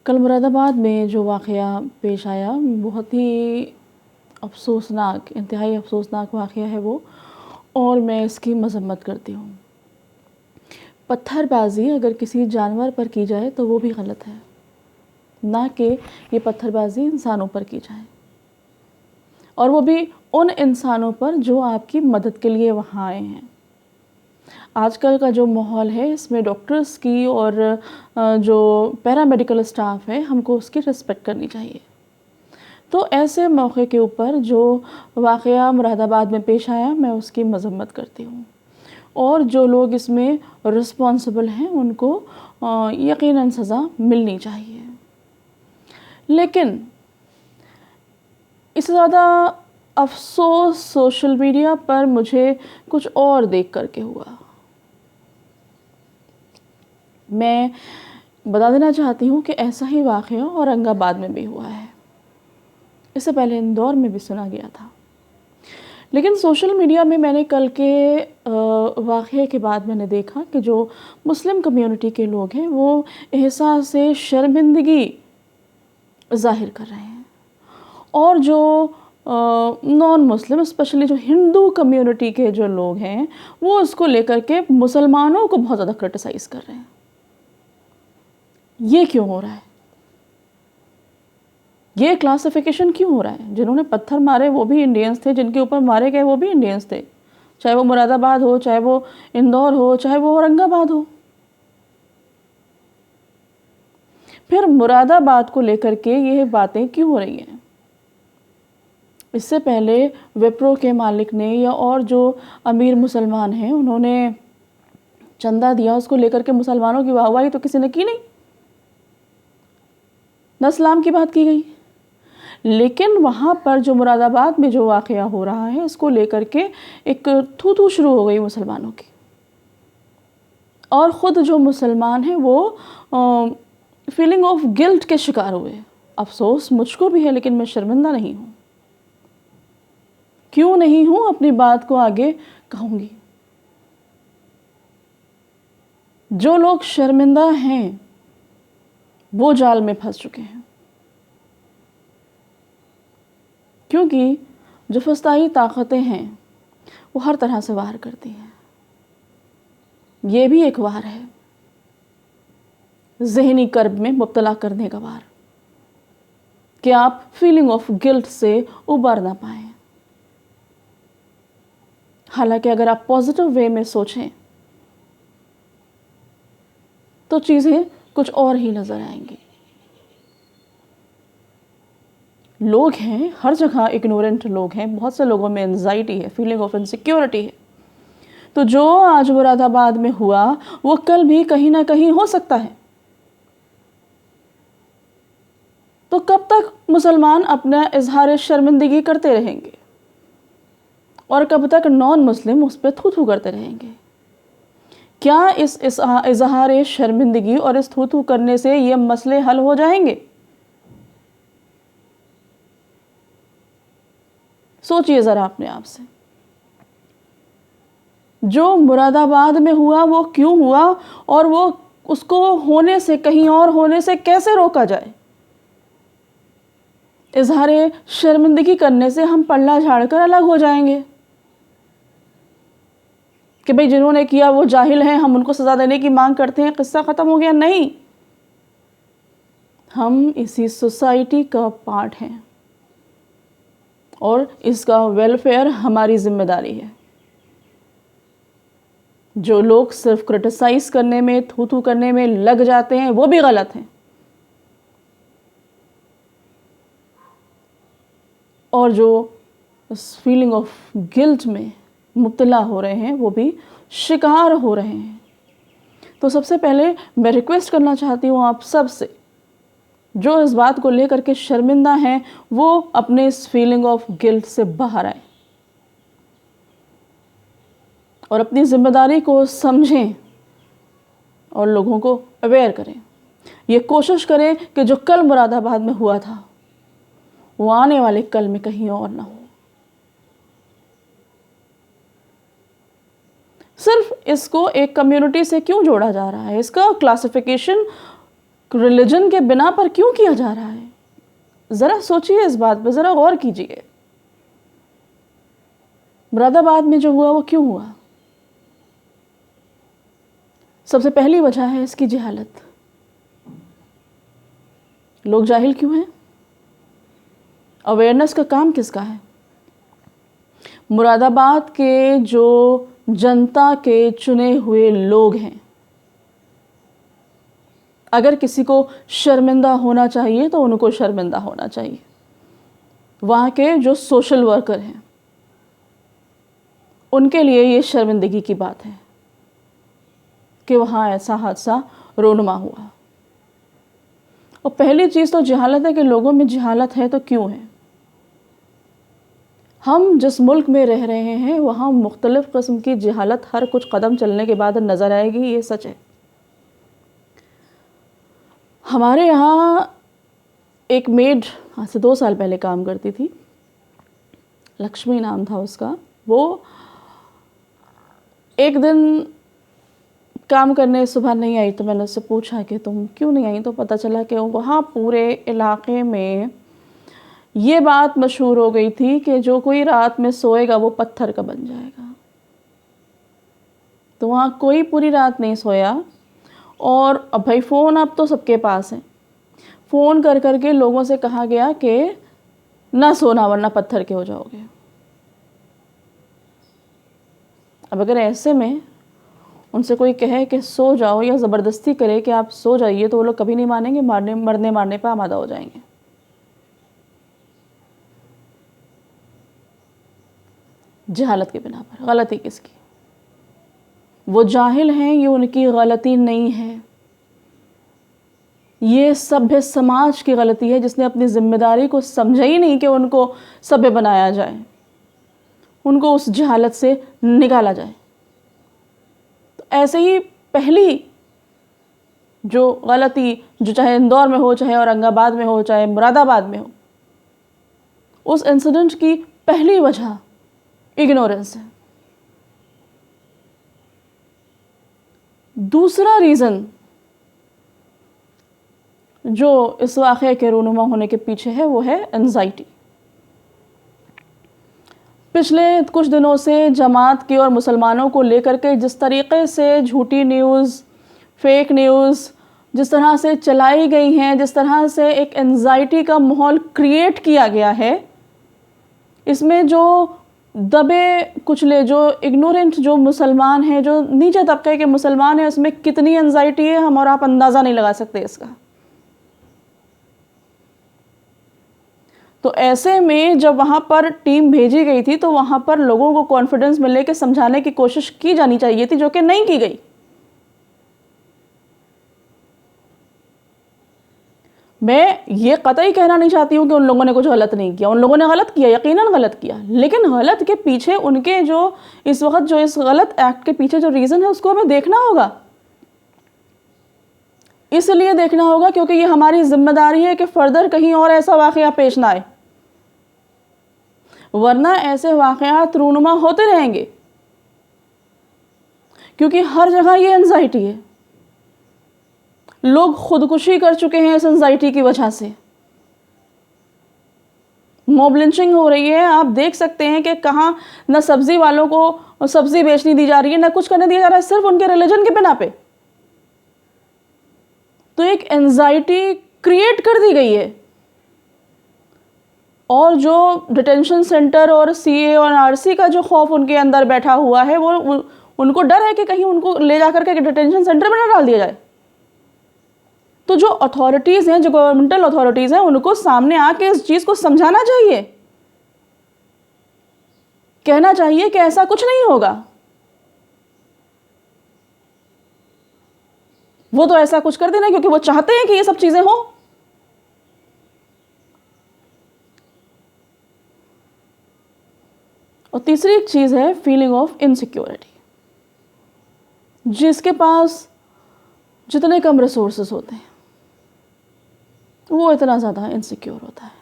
कल मुरादाबाद में जो वाक़या पेश आया बहुत ही अफ़सोसनाक, इंतहाई अफ़सोसनाक वाक़या है वो, और मैं इसकी मज़म्मत करती हूँ। पत्थरबाज़ी अगर किसी जानवर पर की जाए तो वो भी गलत है, ना कि ये पत्थरबाज़ी इंसानों पर की जाए, और वो भी उन इंसानों पर जो आपकी मदद के लिए वहाँ आए हैं। आजकल का जो माहौल है इसमें डॉक्टर्स की और जो पैरामेडिकल स्टाफ है हमको उसकी रिस्पेक्ट करनी चाहिए। तो ऐसे मौके के ऊपर जो वाक़या मुरादाबाद में पेश आया मैं उसकी मज़म्मत करती हूँ, और जो लोग इसमें रिस्पॉन्सिबल हैं उनको यकीनन सज़ा मिलनी चाहिए। लेकिन इससे ज़्यादा अफ़सोस सोशल मीडिया पर मुझे कुछ और देख कर के हुआ। मैं बता देना चाहती हूँ कि ऐसा ही वाक़या औरंगाबाद में भी हुआ है। इससे पहले इंदौर में भी सुना गया था। लेकिन सोशल मीडिया में मैंने कल के वाक़ये के बाद मैंने देखा कि जो मुस्लिम कम्युनिटी के लोग हैं वो एहसास से शर्मिंदगी ज़ाहिर कर रहे हैं, और जो नॉन मुस्लिम स्पेशली जो हिंदू कम्युनिटी के जो लोग हैं वो उसको लेकर के मुसलमानों को बहुत ज़्यादा क्रिटिसाइज़ कर रहे हैं। ये क्यों हो रहा है? ये क्लासिफिकेशन क्यों हो रहा है? जिन्होंने पत्थर मारे वो भी इंडियंस थे, जिनके ऊपर मारे गए वो भी इंडियंस थे, चाहे वो मुरादाबाद हो, चाहे वो इंदौर हो, चाहे वो औरंगाबाद हो। फिर मुरादाबाद को लेकर के ये बातें क्यों हो रही हैं? इससे पहले विप्रो के मालिक ने या और जो अमीर मुसलमान हैं उन्होंने चंदा दिया, उसको लेकर के मुसलमानों की वाहवाही तो किसी ने की नहीं, न इस्लाम की बात की गई। लेकिन वहाँ पर जो मुरादाबाद में जो वाक़या हो रहा है इसको लेकर के एक थू थू शुरू हो गई मुसलमानों की, और ख़ुद जो मुसलमान हैं वो फीलिंग ऑफ गिल्ट के शिकार हुए। अफसोस मुझको भी है, लेकिन मैं शर्मिंदा नहीं हूँ। क्यों नहीं हूँ? अपनी बात को आगे कहूँगी। जो लोग शर्मिंदा हैं वो जाल में फंस चुके हैं, क्योंकि जो फस्ताई ताकतें हैं वो हर तरह से वार करती हैं। ये भी एक वार है, ज़हनी कर्ब में मुब्तला करने का वार, कि आप फीलिंग ऑफ गिल्ट से उबर ना पाएं। हालांकि अगर आप पॉजिटिव वे में सोचें तो चीज़ें कुछ और ही नज़र आएंगी। लोग हैं हर जगह, इग्नोरेंट लोग हैं, बहुत से लोगों में एंजाइटी है, फीलिंग ऑफ इनसिक्योरिटी है। तो जो आज मुरादाबाद में हुआ वो कल भी कहीं ना कहीं हो सकता है। तो कब तक मुसलमान अपना इजहार शर्मिंदगी करते रहेंगे, और कब तक नॉन मुस्लिम उस पर थू थू करते रहेंगे? क्या इस इजहार शर्मिंदगी और इस थू थू करने से ये मसले हल हो जाएंगे? सोचिए ज़रा अपने आप से। जो मुरादाबाद में हुआ वो क्यों हुआ, और वो उसको होने से, कहीं और होने से कैसे रोका जाए? इजहार शर्मिंदगी करने से हम पल्ला झाड़कर अलग हो जाएंगे कि भाई जिन्होंने किया वो जाहिल हैं, हम उनको सज़ा देने की मांग करते हैं, किस्सा ख़त्म हो गया। नहीं, हम इसी सोसाइटी का पार्ट हैं और इसका वेलफेयर हमारी जिम्मेदारी है। जो लोग सिर्फ क्रिटिसाइज़ करने में, थू थू करने में लग जाते हैं वो भी गलत हैं, और जो इस फीलिंग ऑफ गिल्ट में मुब्तला हो रहे हैं वो भी शिकार हो रहे हैं। तो सबसे पहले मैं रिक्वेस्ट करना चाहती हूँ आप सब से, जो इस बात को लेकर के शर्मिंदा हैं वो अपने इस फीलिंग ऑफ गिल्ट से बाहर आए और अपनी ज़िम्मेदारी को समझें और लोगों को अवेयर करें। ये कोशिश करें कि जो कल मुरादाबाद में हुआ था वो आने वाले कल में कहीं और ना हो। सिर्फ इसको एक कम्युनिटी से क्यों जोड़ा जा रहा है? इसका क्लासिफिकेशन रिलीजन के बिना पर क्यों किया जा रहा है? ज़रा सोचिए इस बात पर, ज़रा गौर कीजिए। मुरादाबाद में जो हुआ वो क्यों हुआ? सबसे पहली वजह है इसकी जहालत। लोग जाहिल क्यों हैं? अवेयरनेस का काम किसका है? मुरादाबाद के जो जनता के चुने हुए लोग हैं, अगर किसी को शर्मिंदा होना चाहिए तो उनको शर्मिंदा होना चाहिए। वहाँ के जो सोशल वर्कर हैं उनके लिए ये शर्मिंदगी की बात है कि वहाँ ऐसा हादसा रोनुमा हुआ। और पहली चीज़ तो जहालत है कि लोगों में जहालत है तो क्यों है? हम जिस मुल्क में रह रहे हैं वहाँ मुख्तलिफ़ किस्म की जहालत हर कुछ कदम चलने के बाद नज़र आएगी, ये सच है। हमारे यहाँ एक मेड आज से 2 साल पहले काम करती थी, लक्ष्मी नाम था उसका। वो एक दिन काम करने सुबह नहीं आई तो मैंने उससे पूछा कि तुम क्यों नहीं आई, तो पता चला कि वहाँ पूरे इलाके में ये बात मशहूर हो गई थी कि जो कोई रात में सोएगा वो पत्थर का बन जाएगा। तो वहाँ कोई पूरी रात नहीं सोया। और अब भाई फ़ोन अब तो सबके पास है, फ़ोन कर कर के लोगों से कहा गया कि ना सोना वरना पत्थर के हो जाओगे। अब अगर ऐसे में उनसे कोई कहे कि सो जाओ या ज़बरदस्ती करे कि आप सो जाइए तो वो लोग कभी नहीं मानेंगे, मरने मारने पर आमादा हो जाएंगे। जहालत के बिना पर। गलती किसकी? वो जाहिल हैं, ये उनकी गलती नहीं है, ये सभ्य समाज की गलती है जिसने अपनी जिम्मेदारी को समझा ही नहीं कि उनको सभ्य बनाया जाए, उनको उस जहालत से निकाला जाए। तो ऐसे ही पहली जो गलती, जो चाहे इंदौर में हो, चाहे औरंगाबाद में हो, चाहे मुरादाबाद में हो, उस इंसिडेंट की पहली वजह इग्नोरेंस है। दूसरा रीज़न जो इस वाक़े के रूनुमा होने के पीछे है वो है एंजाइटी। पिछले कुछ दिनों से जमात की और मुसलमानों को लेकर के जिस तरीक़े से झूठी न्यूज़, फेक न्यूज़ जिस तरह से चलाई गई हैं, जिस तरह से एक एंजाइटी का माहौल क्रिएट किया गया है, इसमें जो दबे कुचले, जो इग्नोरेंट जो मुसलमान हैं, जो नीचे तबके के मुसलमान हैं, उसमें कितनी एंजाइटी है हम और आप अंदाज़ा नहीं लगा सकते इसका। तो ऐसे में जब वहाँ पर टीम भेजी गई थी तो वहाँ पर लोगों को कॉन्फिडेंस मिलने के समझाने की कोशिश की जानी चाहिए थी, जो कि नहीं की गई। मैं ये कतई कहना नहीं चाहती हूँ कि उन लोगों ने कुछ गलत नहीं किया, उन लोगों ने गलत किया, यकीनन गलत किया, लेकिन गलत के पीछे उनके जो इस वक्त जो इस गलत एक्ट के पीछे जो रीज़न है उसको हमें देखना होगा। इसलिए देखना होगा क्योंकि ये हमारी जिम्मेदारी है कि फर्दर कहीं और ऐसा वाक़या पेश ना आए, वरना ऐसे वाक़यात रूनुमा होते रहेंगे, क्योंकि हर जगह ये एंजाइटी है। लोग खुदकुशी कर चुके हैं इस एंजाइटी की वजह से। मॉब लिंचिंग हो रही है, आप देख सकते हैं कि कहाँ न सब्जी वालों को सब्जी बेचने दी जा रही है, न कुछ करने दिया जा रहा है, सिर्फ उनके रिलीजन के बिना पे। तो एक एंजाइटी क्रिएट कर दी गई है। और जो डिटेंशन सेंटर और सीए और आरसी का जो खौफ उनके अंदर बैठा हुआ है, वो उनको डर है कि कहीं उनको ले जाकर के डिटेंशन सेंटर में ना डाल दिया जाए। तो जो अथॉरिटीज़ हैं, जो गवर्नमेंटल अथॉरिटीज़ हैं, उनको सामने आके इस चीज़ को समझाना चाहिए, कहना चाहिए कि ऐसा कुछ नहीं होगा। वो तो ऐसा कुछ कर देना क्योंकि वो चाहते हैं कि ये सब चीज़ें हों। और तीसरी एक चीज़ है फीलिंग ऑफ इनसिक्योरिटी। जिसके पास जितने कम रिसोर्सेज होते हैं वो इतना ज़्यादा इनसिक्योर होता है।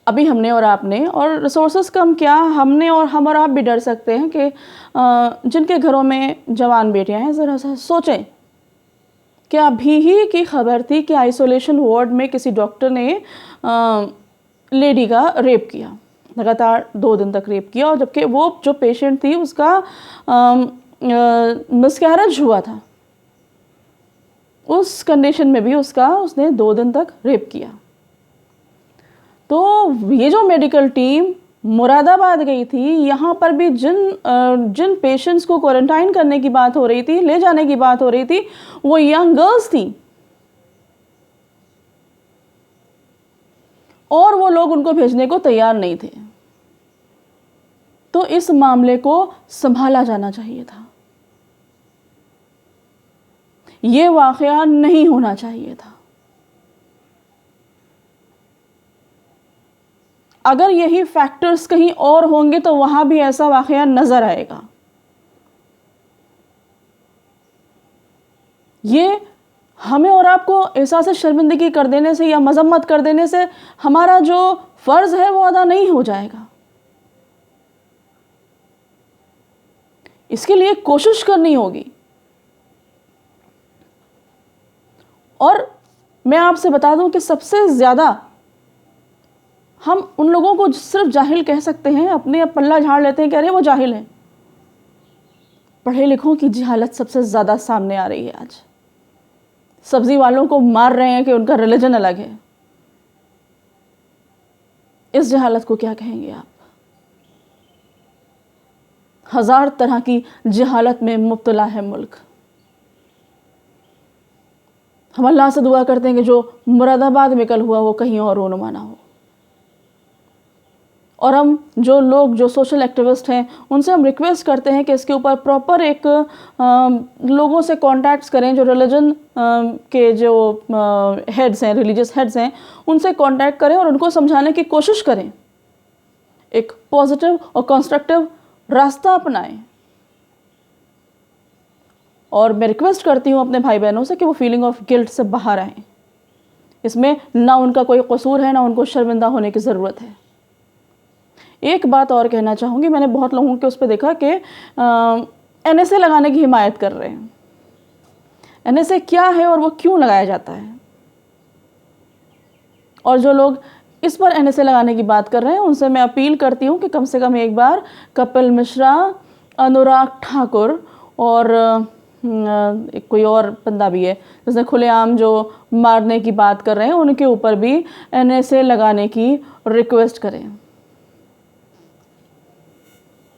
अभी हमने और आपने, और रिसोर्सेज कम क्या, हमने और हम और आप भी डर सकते हैं कि जिनके घरों में जवान बेटियां हैं, ज़रा सा सोचें कि अभी ही की खबर थी कि आइसोलेशन वार्ड में किसी डॉक्टर ने लेडी का रेप किया, लगातार 2 दिन तक रेप किया, और जबकि वो जो पेशेंट थी उसका मिसकैरेज हुआ था, उस कंडीशन में भी उसने 2 दिन तक रेप किया। तो ये जो मेडिकल टीम मुरादाबाद गई थी, यहाँ पर भी जिन पेशेंट्स को क्वारंटाइन करने की बात हो रही थी, ले जाने की बात हो रही थी, वो यंग गर्ल्स थी, और वो लोग उनको भेजने को तैयार नहीं थे। तो इस मामले को संभाला जाना चाहिए था, ये वाकया नहीं होना चाहिए था। अगर यही फैक्टर्स कहीं और होंगे तो वहां भी ऐसा वाकया नजर आएगा। ये हमें और आपको एहसास शर्मिंदगी कर देने से या मजम्मत कर देने से हमारा जो फर्ज है वो अदा नहीं हो जाएगा। इसके लिए कोशिश करनी होगी। और मैं आपसे बता दूं कि सबसे ज़्यादा हम उन लोगों को सिर्फ जाहिल कह सकते हैं, अपने पल्ला झाड़ लेते हैं, कह रहे हैं वो जाहिल हैं। पढ़े लिखों की जहालत सबसे ज़्यादा सामने आ रही है आज। सब्जी वालों को मार रहे हैं कि उनका रिलीजन अलग है। इस जहालत को क्या कहेंगे आप? 1000 तरह की जहालत में मुब्तला है मुल्क। हम अल्लाह से दुआ करते हैं कि जो मुरादाबाद में कल हुआ वो कहीं और रोनुमा ना हो। और हम जो लोग जो सोशल एक्टिविस्ट हैं उनसे हम रिक्वेस्ट करते हैं कि इसके ऊपर प्रॉपर एक लोगों से कॉन्टैक्ट्स करें, जो रिलीजन के जो हेड्स हैं, रिलीजियस हेड्स हैं, उनसे कॉन्टैक्ट करें और उनको समझाने की कोशिश करें, एक पॉजिटिव और कंस्ट्रक्टिव रास्ता अपनाएं। और मैं रिक्वेस्ट करती हूँ अपने भाई बहनों से कि वो फीलिंग ऑफ गिल्ट से बाहर आएँ। इसमें ना उनका कोई कसूर है, ना उनको शर्मिंदा होने की ज़रूरत है। एक बात और कहना चाहूँगी, मैंने बहुत लोगों के उस पर देखा कि NSA लगाने की हिमायत कर रहे हैं। NSA क्या है और वो क्यों लगाया जाता है? और जो लोग इस पर NSA लगाने की बात कर रहे हैं उनसे मैं अपील करती हूँ कि कम से कम एक बार कपिल मिश्रा, अनुराग ठाकुर और एक कोई और बंदा भी है जिसने खुलेआम जो मारने की बात कर रहे हैं, उनके ऊपर भी NSA लगाने की रिक्वेस्ट करें।